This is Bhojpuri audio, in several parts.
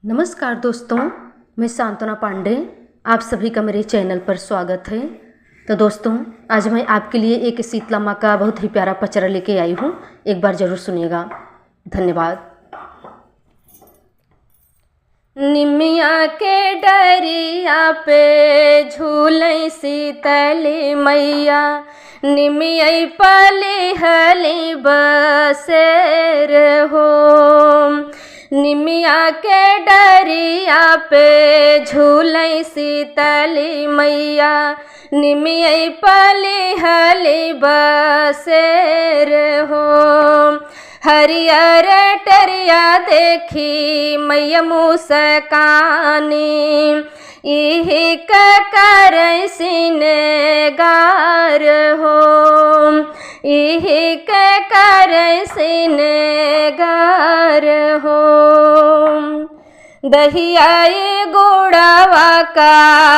नमस्कार दोस्तों, मैं सांत्वना पांडे। आप सभी का मेरे चैनल पर स्वागत है। तो दोस्तों, आज मैं आपके लिए एक शीतला माँ का बहुत ही प्यारा पचरा लेके आई हूँ। एक बार ज़रूर सुनिएगा। धन्यवाद। निमिया के डरिया पे झूले शीतली मैया, निमिया पली हली बसेर हो। निमिया के डरिया पे झूले शीतली मैया, निमिया पली हली बसेर हो। हरियर टरिया देखी मैया मुस्कानी, इही कर सिनगार हो। इही कर सिनगार हो। दहिया गुड़वा का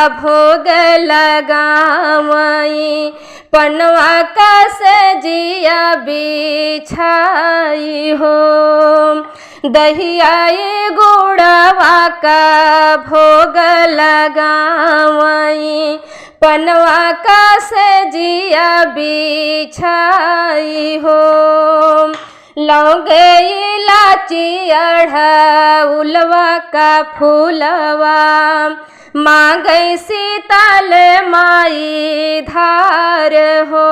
भोग लगावई, पनवा का सजिया बिछाई हो। दहिया गुड़वा का भोग लगावई, पनवा का सजिया बिछाई हो। लौंग इलाची अढ़उलवा का फूलवा, मांगई शीतल माई धार हो।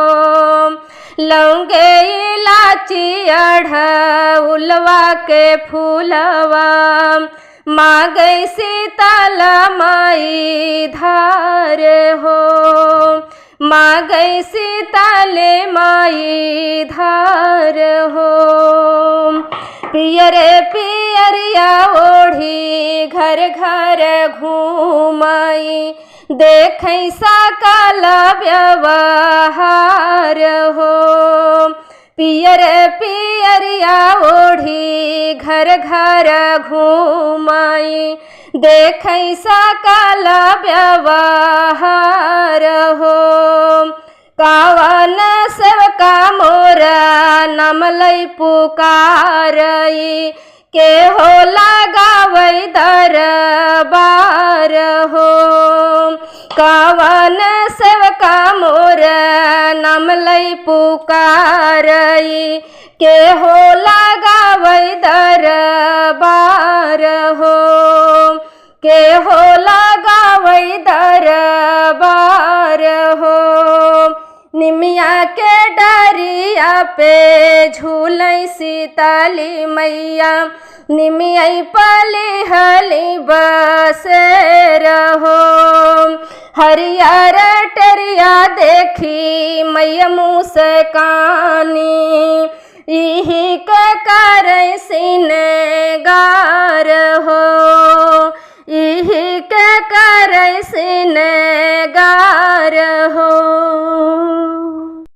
लौंग इलाची अढ़उलवा के फूलवा, मांगई शीतल माई धार हो। मांगई शीतल माई धार हो। पियर पियरिया ओढ़ी घर घर घूमई, देखई सकल व्यवहार हो। पियर पियरिया ओढ़ी घर घर घूमई, देखई सकल व्यवहार हो। कावन सेवका मोरा नाम लई पुकारई, के हो लगावई दरबार हो। कावन सेवका मोरा नाम लई पुकारई, के हो लगावई दरबार हो। के हो लगावई दरबार हो। निमिया के डरिया पे झूले शीतली मैया, निमिया पली हली बसेर हो। हरियर टरिया देखी मैया मुस्कानी, इही कर सिनगार हो। इही कर सिनगार हो।